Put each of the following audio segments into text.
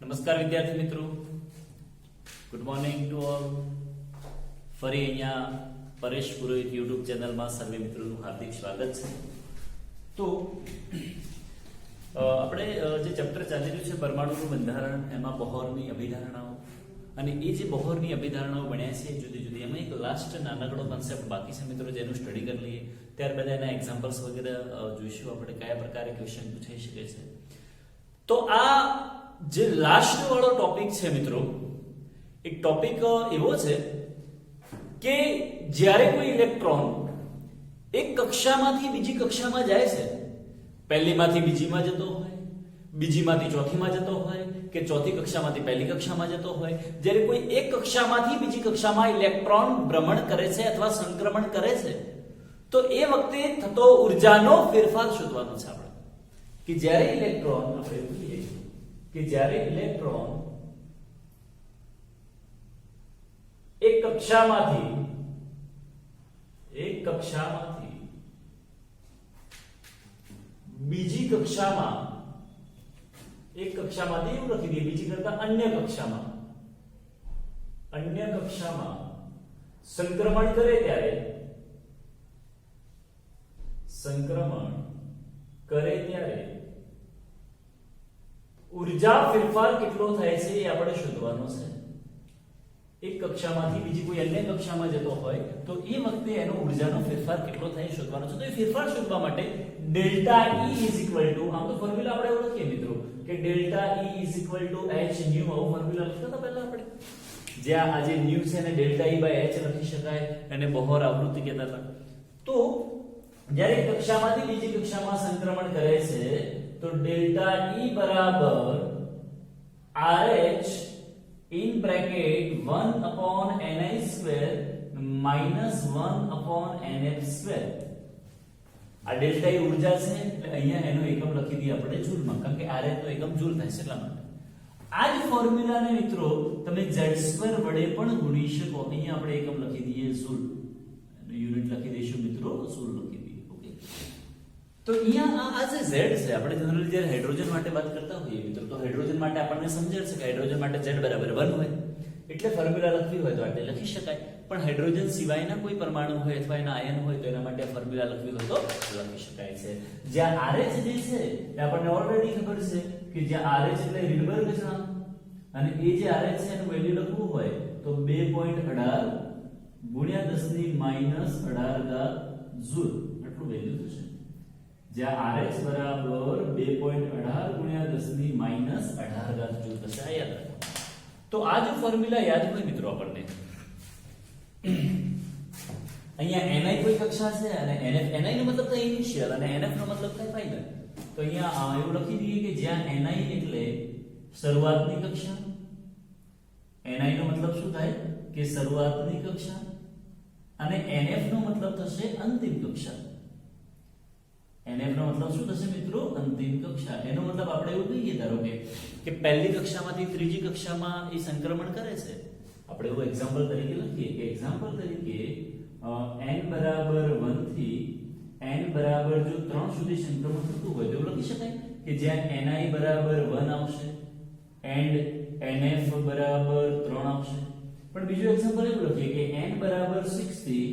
નમસ્કાર વિદ્યાર્થી મિત્રો, ગુડ મોર્નિંગ ટુ ઓલ. ફરી અહીંયા પરેશ પુરોહિત યુટ્યુબ ચેનલમાં સર્વે મિત્રોનું હાર્દિક સ્વાગત છે. તો આપણે જે ચેપ્ટર ચાલી રહ્યું છે પરમાણુનું બંધારણ, એમાં બોહરની અભિધારણાઓ, અને એ જે બોહરની અભિધારણાઓ ભણ્યા છે જુદી જુદી, એમાં એક લાસ્ટ નાનકડો કોન્સેપ્ટ બાકી છે મિત્રો, જેનું સ્ટડી કરી લઈએ. ત્યારબાદ એના એક્ઝામ્પલ્સ વગેરે જોઈશું આપણે, કયા પ્રકારે ક્વેશ્ચન પૂછાઈ શકે છે. તો આ જે લાસ્ટ વાળો ટોપિક છે મિત્રો, એક ટોપિક એવો છે કે જ્યારે કોઈ ઇલેક્ટ્રોન એક કક્ષામાંથી બીજી કક્ષામાં જાય છે, પહેલીમાંથી બીજીમાં જતો હોય, બીજીમાંથી ચોથીમાં જતો હોય, કે ચોથી કક્ષામાંથી પહેલી કક્ષામાં જતો હોય, જ્યારે કોઈ એક કક્ષામાંથી બીજી કક્ષામાં ઇલેક્ટ્રોન ભ્રમણ કરે છે અથવા સંક્રમણ કરે છે, તો એ વખતે થતો ઉર્જાનો ફેરફાર શોધવાનો છે આપણે. કે જ્યારે ઇલેક્ટ્રોન, આપણે એવું કહીએ કે જ્યારે ઇલેક્ટ્રોન એક કક્ષામાંથી બીજી કક્ષામાં, એક કક્ષામાંથી એવું લખી દઈએ, બીજી કરતા અન્ય કક્ષામાં સંક્રમણ કરે ત્યારે ઉર્જા ફેરફાર કેટલો થાય છે એ આપણે શોધવાનો છે. એક કક્ષામાંથી બીજી કોઈ અન્ય કક્ષામાં જતો હોય તો એ વખતે એનો ઉર્જાનો ફેરફાર કેટલો થાય એ શોધવાનો છે. તો એ ફેરફાર શોધવા માટે ડેલ્ટા E આમ તો ફોર્મ્યુલા આપણે એવું લખીએ મિત્રો કે ડેલ્ટા E h nu, આવું ફોર્મ્યુલા લખતા હતા પહેલા આપણે, જ્યાં આ જે ન્યુ છે ને ડેલ્ટા E h લખી શકાય, અને બોહર આવૃત્તિ કહેતા હતા. તો જ્યારે એક કક્ષામાંથી બીજી કક્ષામાં સંક્રમણ કરે છે તો ડેલ્ટા E બરાબર RH in bracket 1/ni² minus 1/nf². આ ડેલ્ટા E ઉર્જા છે, એટલે અહીંયા એનો એકમ લખી દઈએ આપણે જૂલમાં, કારણ કે RH નો એકમ જૂલ થાય છે એટલા માટે. આ જ ફોર્મ્યુલાને મિત્રો તમે Z² વડે પણ ગુણી શકો. અહીંયા આપણે એકમ લખી દઈએ જૂલ, યુનિટ લખી દઈશું મિત્રો, જૂલ લખી દઈએ. ઓકે, તો અહીંયા આ જે Z છે, આપણે જનરલી જ્યારે હાઇડ્રોજન માટે વાત કરતા હોઈએ મિત્રો, તો હાઇડ્રોજન માટે આપણને સમજણ છે કે હાઇડ્રોજન માટે Z બરાબર 1 હોય, એટલે ફોર્મ્યુલા લખવી હોય તો આપણે લખી શકાય. પણ હાઇડ્રોજન સિવાયના કોઈ પરમાણુ હોય અથવા એના આયન હોય તો એના માટે ફોર્મ્યુલા લખવી હોય તો લખી શકાય છે. જ્યાં RH જે છે એ આપણને ઓલરેડી ખબર છે કે જ્યાં RH એટલે રીડબર્ગ અચળાંક, અને એ જે RH છે એનું વેલ્યુ લખવું હોય તો 2.18 ગુણ્યા 10⁻18 જૂલ આટલું વેલ્યુ થશે. જ્યાં RH બરાબર 2.18 ગુણ્યા 10⁻18 જૂલ થશે. આ યાદ રાખો. તો આ જો ફોર્મ્યુલા યાદ હોય મિત્રો આપણને, અહીંયા ni કોઈ કક્ષા છે અને nf, ni નો મતલબ થાય ઇનિશિયલ અને nf નો મતલબ થાય ફાઇનલ. તો અહીંયા એવું લખી દઈએ કે જ્યાં ni એટલે શરૂઆતની કક્ષા, ni નો મતલબ શું થાય કે શરૂઆતની કક્ષા, અને nf નો મતલબ થશે અંતિમ કક્ષા. nf નો મતલબ શું થશે મિત્રો? અંતિમ કક્ષા. એનો મતલબ આપણે એવું કહીએ ધારો કે પહેલી કક્ષામાંથી ત્રીજી કક્ષામાં એ સંક્રમણ કરે છે. આપણે એવું એક્ઝામ્પલ તરીકે લખીએ કે એક્ઝામ્પલ તરીકે n બરાબર 1 થી n બરાબર જો 3 સુધી સંક્રમણ થતું હોય તો એવું લખી શકાય કે જ્યાં ni બરાબર 1 આવશે and nf બરાબર 3 આવશે. પણ બીજું એક્ઝામ્પલ એવું લખીએ કે n બરાબર 6 થી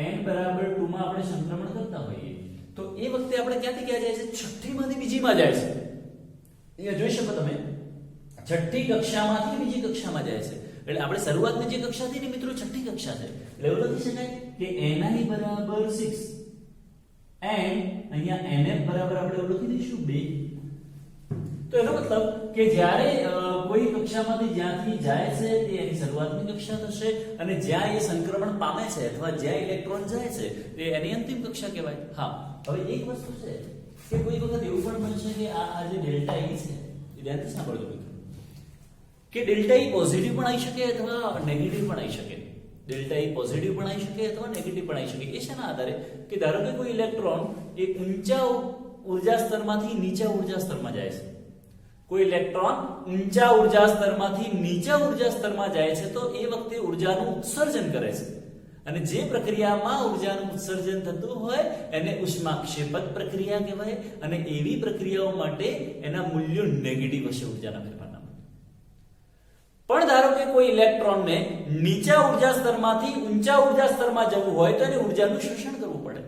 n બરાબર 2 માં આપણે સંક્રમણ કરતા હોઈએ તો એ વખતે આપણે ક્યાંથી ક્યાં જાય છે? છઠ્ઠીમાંથી બીજીમાં જાય છે. અહીંયા જોઈ શકો તમે, છઠ્ઠી કક્ષામાંથી બીજી કક્ષામાં જાય છે. એટલે આપણે શરૂઆતની જે કક્ષા હતી ને મિત્રો, છઠ્ઠી કક્ષા છે. એટલે એવું લખી શકાય કે ni બરાબર 6 and અહીંયા nf બરાબર આપણે એવું લખી દઈશું 2. તો એનો મતલબ કે જ્યારે કોઈ કક્ષામાંથી જ્યાંથી જાય છે તે એની શરૂઆતની કક્ષા થશે, અને જ્યાં એ સંક્રમણ પામે છે અથવા જ્યાં ઇલેક્ટ્રોન જાય છે તે એની અંતિમ કક્ષા કહેવાય. હા, હવે એક વસ્તુ છે કે કોઈ વખત એવું પણ બનશે કે આ જે ડેલ્ટા E છે એ ધ્યાનથી સાંભળજો મિત્રો, કે ડેલ્ટા E પોઝિટિવ પણ આવી શકે અથવા નેગેટિવ પણ આવી શકે. ડેલ્ટા E પોઝિટિવ પણ આવી શકે અથવા નેગેટિવ પણ આવી શકે. એ શેના આધારે? કે ધારો કે કોઈ ઇલેક્ટ્રોન એક ઊંચા ઉર્જા સ્તરમાંથી નીચા ઉર્જા સ્તરમાં જાય છે. કોઈ ઇલેક્ટ્રોન ઊંચા ઉર્જા સ્તરમાંથી નીચા ઉર્જા સ્તરમાં જાય છે તો એ વખતે ઉર્જાનું ઉત્સર્જન કરે છે, અને જે પ્રક્રિયામાં ઉર્જાનું ઉત્સર્જન થતું હોય એને ઉષ્માક્ષેપક પ્રક્રિયા કહેવાય, અને એવી પ્રક્રિયાઓ માટે એના મૂલ્યો નેગેટિવ હશે ઉર્જાના ફેરફારના. કોઈ ઇલેક્ટ્રોનને નીચા ઉર્જા સ્તરમાંથી ઊંચા ઉર્જા સ્તરમાં જવું હોય તો એને ઉર્જાનું શોષણ કરવું પડે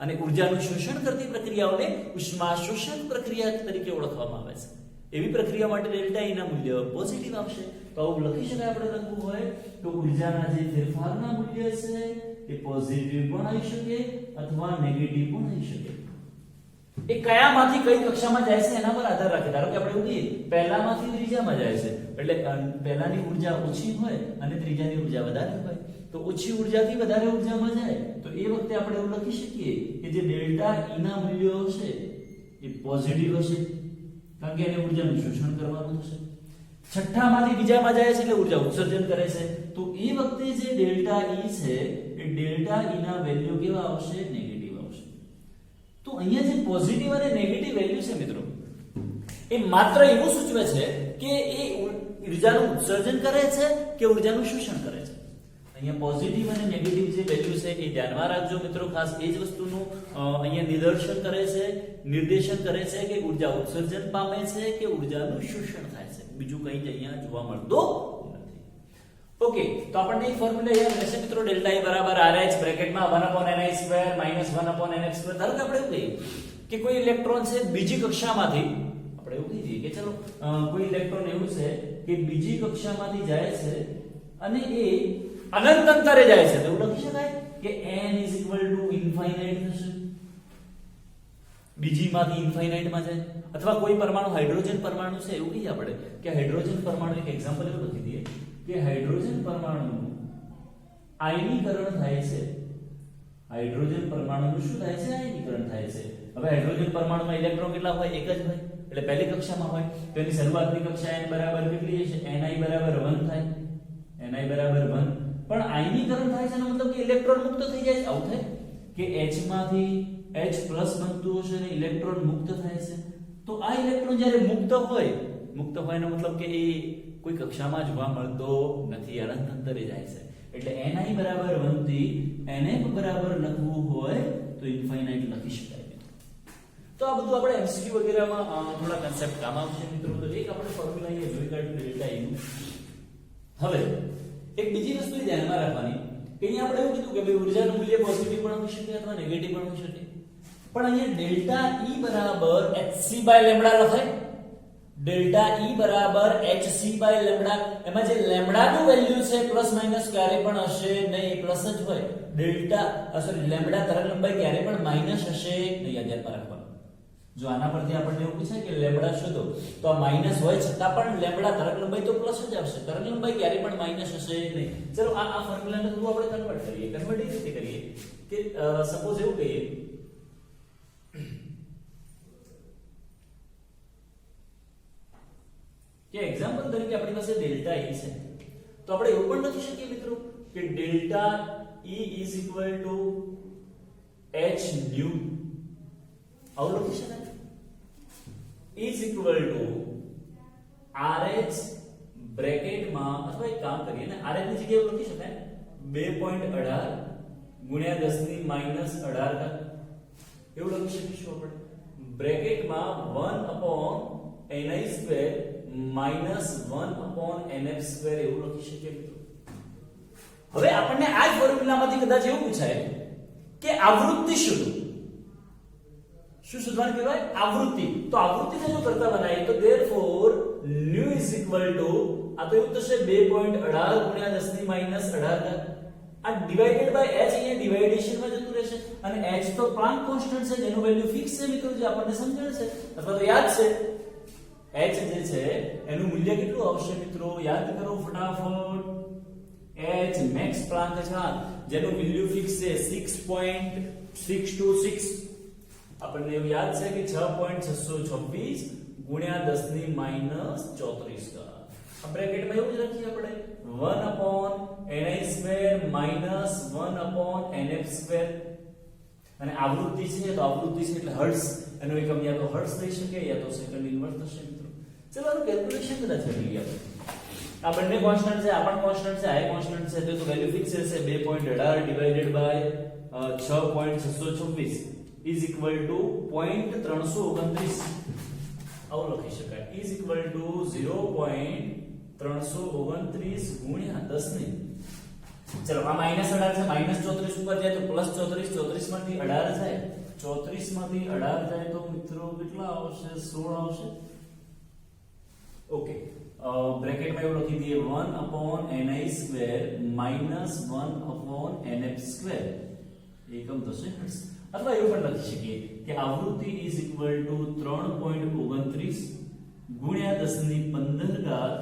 અને ઉર્જાનું શોષણ કરતી પ્રક્રિયાઓને ઉષ્મા શોષણ પ્રક્રિયા તરીકે ઓળખવામાં આવે છે. એવી પ્રક્રિયા માટે ડેલ્ટા E ના મૂલ્ય પોઝિટિવ આવશે. તો આવું લખી શકાય. આપણે લખવું હોય તો ઉર્જાના જે ફેરફારના મૂલ્ય છે એ પોઝિટિવ પણ આવી શકે અથવા નેગેટિવ પણ આવી શકે. એ કયામાંથી કઈ કક્ષામાં જાય છે એના પર આધાર રાખે. ધારો કે આપણે એવું કહીએ પહેલામાંથી ત્રીજામાં જાય છે એટલે પહેલાની ઉર્જા ઓછી હોય અને ત્રીજાની ઉર્જા વધારે હોય તો ઓછી ઉર્જાથી વધારે ઉર્જામાં જાય તો એ વખતે આપણે એવું લખી શકીએ કે જે ડેલ્ટા E ના મૂલ્યો હશે એ પોઝિટિવ હશે કારણ કે એને ઉર્જાનું શોષણ કરવાનું થશે. છઠ્ઠામાંથી બીજામાં જાય છે એટલે ઉર્જા ઉત્સર્જન કરે છે તો એ વખતે જે ડેલ્ટા E છે એ ડેલ્ટા E ના વેલ્યુ કેવા આવશે? નેગેટિવ આવશે. તો અહીંયા જે પોઝિટિવ અને નેગેટિવ વેલ્યુ છે મિત્રો એ માત્ર એવું સૂચવે છે કે એ ઉર્જાનું ઉત્સર્જન કરે છે કે ઉર્જાનું શોષણ કરે છે. અહીંયા પોઝિટિવ અને નેગેટિવ જે વેલ્યુ છે એ ધ્યાનમાં રાખજો મિત્રો. ખાસ એ જ વસ્તુનું અહીંયા નિદર્શન કરે છે, નિર્દેશન કરે છે કે ઉર્જા ઉત્સર્જન પામે છે કે ઉર્જાનું શોષણ થાય છે. બીજું કંઈ જ અહીંયા જોવા મળતું નથી. ઓકે, તો આપણને એક ફોર્મ્યુલા યાદ રહેશે મિત્રો. ડેલ્ટા E બરાબર RH બ્રેકેટમાં 1/ni² -1/nf². ધારો કે આપણે એવું કહીએ કે કોઈ ઇલેક્ટ્રોન છે બીજી કક્ષામાંથી, આપણે એવું કહીએ કે ચલો કોઈ ઇલેક્ટ્રોન એવું છે કે બીજી કક્ષામાંથી જાય છે અને એ અનંત અંતરે જાય છે તો એવું લખી શકાય કે n = ઇન્ફાઇનાઇટ થશે. બીજીમાંથી ઇન્ફાઇનાઇટમાં જાય. અથવા કોઈ પરમાણુ હાઇડ્રોજન પરમાણુ છે એવું કહીએ આપણે કે હાઇડ્રોજન પરમાણુ એક એક્ઝામ્પલ એવું લખી દઈએ કે હાઇડ્રોજન પરમાણુનું આયનીકરણ થાય છે. હાઇડ્રોજન પરમાણુનું શું થાય છે? આયનીકરણ થાય છે. હવે હાઇડ્રોજન પરમાણુમાં ઇલેક્ટ્રોન કેટલા હોય? એક જ હોય એટલે પહેલી કક્ષામાં હોય તો એની શરૂઆતની કક્ષા n બરાબર કેટલી હશે? ni બરાબર 1 થાય. ni બરાબર 1 પણ આયનીકરણ થાય છે એનો મતલબ કે ઇલેક્ટ્રોન મુક્ત થઈ જાય છે. આવું થાય કે H માંથી H+ બનતું હશે અને ઇલેક્ટ્રોન મુક્ત થાય છે. તો આ ઇલેક્ટ્રોન જ્યારે મુક્ત હોય એનો મતલબ કે એ કોઈ કક્ષામાં જોવા મળતો નથી, અનંત અંતરે જાય છે. એટલે ni બરાબર 1 થી nf બરાબર લખવું હોય તો ઇન્ફાઇનાઇટ લખી શકાય. તો આ બધું આપણે MCQ વગેરેમાં થોડા કન્સેપ્ટ કામ આવશે મિત્રો. તો એક આપણે ફોર્મ્યુલા અહીંયા જોઈ કાઢ્યું ડેલ્ટા E નું. હવે એક બીજી વસ્તુ ધ્યાનમાં રાખવાની કે અહીંયા આપણે એવું કીધું કે ભાઈ ઉર્જાનું મૂલ્ય પોઝિટિવ પણ હોઈ શકે અથવા નેગેટિવ પણ હોઈ શકે. પણ અહીંયા ડેલ્ટા E બરાબર hc/λ લખાય. ડેલ્ટા E બરાબર hc/λ. એમાં જે લેમ્ડાનું વેલ્યુ છે પ્લસ માઈનસ ક્યારે પણ હશે નહીં, પ્લસ જ હોય. લેમ્ડા તરંગલંબાઈ ક્યારે પણ માઈનસ હશે નહીં. ધ્યાનમાં રાખવાનું. જો આના પરથી આપણને એવું પૂછાય કે લેમ્ડા શોધો તો આ માઈનસ હોય છતાં પણ લેમ્ડા તરંગલંબાઈ તો પ્લસ જ આવશે. તરંગલંબાઈ ક્યારે પણ માઈનસ હશે નહીં. ચલો આ ફોર્મ્યુલાને થ્રુ આપણે કન્વર્ટ કરીએ. કન્વર્ટ એ રીતે કરીએ કે સપોઝ એવું કહીએ કે એક્ઝામ્પલ તરીકે આપણી પાસે ડેલ્ટા E છે તો આપણે એવું પણ લખી શકીએ મિત્રો કે ડેલ્ટા E = h nu. આવું લખી શકાય. RH બ્રેકેટમાં અથવા એક કામ કરીએ ને RH ની જગ્યાએ એવું લખી શકાય 2.18 ગુણ્યા 10⁻18 એવું લખી શકીશું આપણે. બ્રેકેટમાં 1/ni² -1/nf² એવું લખી શકીએ મિત્રો. હવે આપણને આ જ ફોર્મ્યુલામાંથી કદાચ એવું પૂછાય કે આવૃત્તિ શોધો. શું શોધવાનું કહેવાય? આવૃત્તિ. તો આવૃત્તિને જો કરતા બનાવીએ તો therefore nu = આ તો એવું થશે 2.18 ગુણ્યા 10⁻18. આ ડિવાઇડેડ બાય h અહીંયા ડિવાઇડેશનમાં જતું રહેશે અને h તો પ્લાન્ક કોન્સ્ટન્ટ છે જેનું વેલ્યુ ફિક્સ છે મિત્રો, જે આપણને સમજણ છે અથવા તો યાદ છે. h જે છે એનું મૂલ્ય કેટલું આવશે મિત્રો? યાદ કરો ફટાફટ. h મેક્સ પ્લાન્ક છે જેનું વેલ્યુ ફિક્સ છે 6.626. આપણને એવું યાદ છે કે 6.626 ગુણ્યા 10⁻34. આ બ્રેકેટમાં એવું જ લખીએ આપણે 1/ni² - 1/nf². અને આવૃત્તિ છે તો આવૃત્તિ છે એટલે હર્ટ્ઝ. એનો એકમ યા તો હર્ટ્ઝ થઈ શકે યા તો સેકન્ડ ઇન્વર્સ થશે મિત્રો. ચલો આનું કેલ્ક્યુલેશન કદાચ કરી લઈએ આપણે. આ બંને કોન્સ્ટન્ટ છે, આ પણ કોન્સ્ટન્ટ છે, આ કોન્સ્ટન્ટ છે તો વેલ્યુ ફિક્સ હશે 2.18 divided by 6.626 is equal to 0.329. આવું લખી શકાય is equal to 0.329 329 ગુણ્યા 10 ની, ચલો આ -18 છે, -34 ઉપર જાય તો +34, 34 માંથી 18 જાય, 34 માંથી 18 જાય તો મિત્રો કેટલા આવશે? 16 આવશે. ઓકે, બ્રેકેટમાં એવું લખી દઈએ 1/ni² -1/nf², એકમ થશે હર્ટ્ઝ. અથવા એવું પણ લખી શકીએ કે આવૃત્તિ ઇઝ ઇક્વલ ટુ 3.29 ગુણ્યા 10 ની 15 ઘાત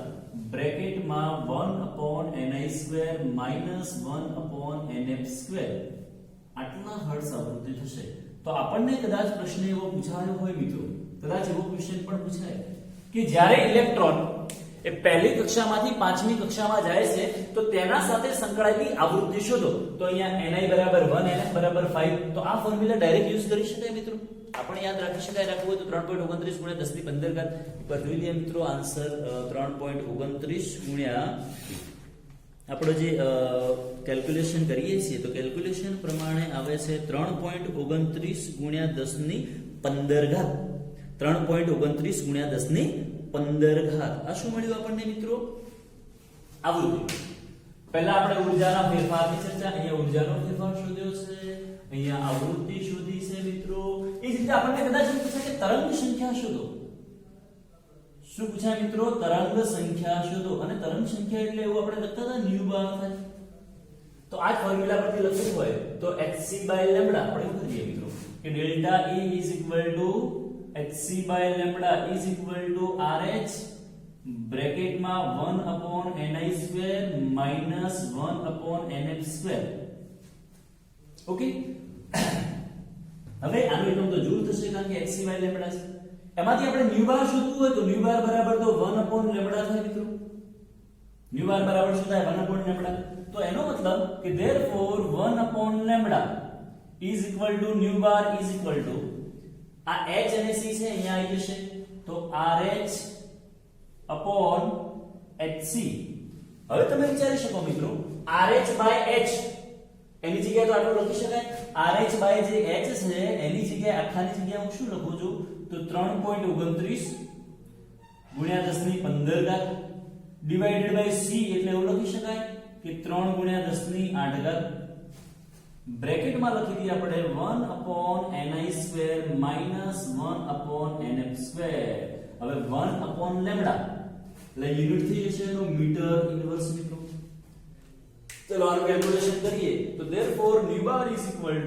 બ્રેકેટમાં 1/ni² -1/nf², આટલા હર્ટ્ઝ આવૃત્તિ થશે. તો આપણને કદાચ પ્રશ્ન એવો પૂછાયો હોય મિત્રો, કદાચ એવો ક્વેશ્ચન પણ પૂછાય કે જ્યારે ઇલેક્ટ્રોન એ પહેલી કક્ષામાંથી પાંચમી કક્ષામાં જાય છે તો તેના સાથે સંકળાયેલી આવૃત્તિ શોધો. તો અહીંયા ni બરાબર 1, nf બરાબર 5. તો આ ફોર્મ્યુલા ડાયરેક્ટ યુઝ કરી શકાય મિત્રો. આપણે યાદ રાખી શકાય, રાખવું હોય તો 3.29 ગુણ્યા 10 ની 15 ઘાત પર જોઈ લઈએ મિત્રો. આન્સર 3.29 ગુણ્યા આપણે જે કેલ્ક્યુલેશન કરીએ છીએ તો કેલ્ક્યુલેશન પ્રમાણે આવે છે 3.29 ગુણ્યા 10 ની 15 ઘાત. 3.29 ગુણ્યા 10 ની 15 ઘાત. આ શું મળ્યું આપણને મિત્રો? આવૃત્તિ. પહેલા આપણે ઊર્જાના ફેરફારની ચર્ચા, અહીંયા ઊર્જાનો ફેરફાર શોધ્યો છે, અહીંયા આવૃત્તિ શોધી છે મિત્રો. એ જ રીતે આપણને કદાચ એમ પૂછે કે તરંગ સંખ્યા શોધો. શું પૂછાય મિત્રો? તરંગ સંખ્યા શોધો. અને તરંગ સંખ્યા એટલે એવું આપણે લખતા હતા ન્યુ બાર થાય. તો આ ફોર્મ્યુલા પરથી લખવું હોય તો hc/λ આપણે એવું કરીએ મિત્રો કે delta E is equal to hc/λ is equal to RH બ્રેકેટમાં 1/ni² -1/nf². Okay, હવે આનું એકમ તો જૂલ થશે કારણ કે hc/λ છે. એમાંથી આપણે ન્યુ બાર શોધવું હોય તો ન્યુ બાર બરાબર તો 1/λ થાય મિત્રો. ન્યુ બાર બરાબર શું થાય? 1/λ. તો એનો મતલબ કે therefore 1/λ is equal to new bar is equal to આ h અને c છે અહીંયા આવી જશે તો RH upon hc. હવે તમે વિચારી શકો મિત્રો RH/h એની જગ્યાએ તો આટલું લખી શકાય. RH/જે h છે એની જગ્યાએ આખાની જગ્યાએ હું શું લખું છું તો 3.29 ગુણ્યા 10 ની 15 ઘાત ડિવાઇડેડ બાય c એટલે એવું લખી શકાય કે 3 ગુણ્યા 10 ની 8 ઘાત બ્રેકેટમાં લખી દઈએ આપણે 1/ni² -1/nf². હવે 1/λ એટલે યુનિટ થઈ જશે એનો મીટર ઇન્વર્સ મિત્રો. ચલો આનું કેલ્ક્યુલેશન કરીએ તો therefore new bar is equal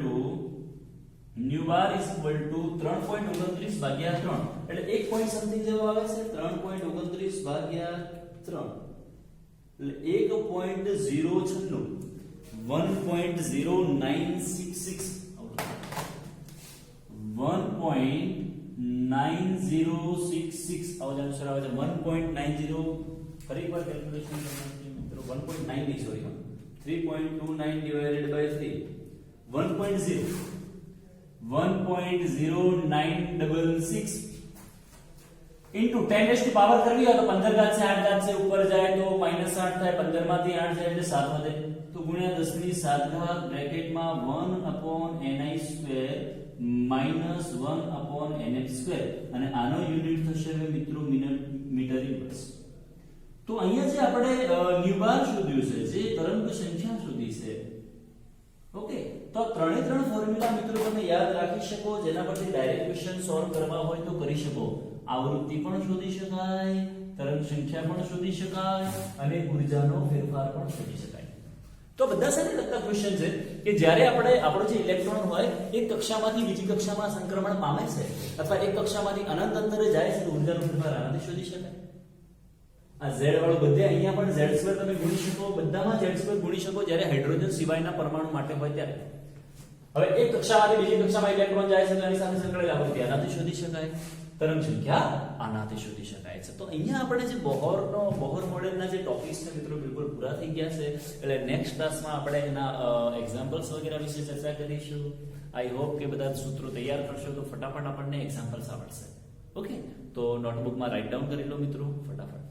to 3.29 ભાગ્યા 3 એટલે 1 પોઈન્ટ સમથિંગ જેવો આવે છે. 3.29 ભાગ્યા 3 એટલે 1.096 1.0966 1.9066 આવો જ આન્સર આવે છે. 1.90 ફરી એકવાર કેલ્ક્યુલેશન કરવાનું મિત્રો 1.9 ની sorry 3.29 divided by 3 1.0 1.0966 into 10 raised to power करवी हो तो 15 घात से 8 घात से ऊपर जाए तो -8 થાય 15 માંથી 8 જાય એટલે 7 વધે તો ગુણ્યા 10 ની 7 ઘાત બ્રેકેટ માં 1/ni² -1/nf² અને આનો યુનિટ થશે મિત્રો મીટર ઇન્વર્સ. તો અહીંયા જે આપણે ન્યુ બાર શોધ્યું છે, જે તરંગ સંખ્યા શોધી છે, ઓકે, તો આ ત્રણે ત્રણ ફોર્મ્યુલા મિત્રો તમે યાદ રાખી શકો, જેના પરથી ડાયરેક્ટ ક્વેશ્ચન સોલ્વ કરવા હોય તો કરી શકો. આવૃત્તિ પણ શોધી શકાય, તરંગ સંખ્યા પણ શોધી શકાય અને ઊર્જાનો ફેરફાર પણ શોધી શકાય. તો બધા સાથે લગતા ક્વેશ્ચન છે કે જ્યારે આપણો જે ઇલેક્ટ્રોન હોય એક કક્ષામાંથી બીજી કક્ષામાં સંક્રમણ પામે છે અથવા એક કક્ષામાંથી અનંત અંતરે જાય છે તો ઊર્જાનો ફેરફાર આનાથી શોધી શકાય. આ z વાળું બધે અહીંયા પણ z² તમે ગુણી શકો, બધામાં z² ગુણી શકો જ્યારે હાઇડ્રોજન સિવાયના પરમાણુ માટે હોય ત્યારે. હવે એક કક્ષામાંથી બીજી કક્ષામાં ઇલેક્ટ્રોન જાય છે તો એની સાથે સંકળાયેલ આવૃત્તિ આનાથી શોધી શકાય, તરંગ સંખ્યા આનાથી શોધી શકાય છે. તો અહીંયા આપણે જે બોહર મોડેલના જે ટોપિક્સ છે મિત્રો બિલકુલ પૂરા થઈ ગયા છે. એટલે નેક્સ્ટ ક્લાસમાં આપણે એના એક્ઝામ્પલ્સ વગેરે વિશે ચર્ચા કરીશું. આઈ હોપ કે બધા સૂત્રો તૈયાર કરશો તો ફટાફટ આપણને એક્ઝામ્પલ્સ આવડશે. ઓકે, તો નોટબુકમાં રાઇટ ડાઉન કરી લો મિત્રો ફટાફટ.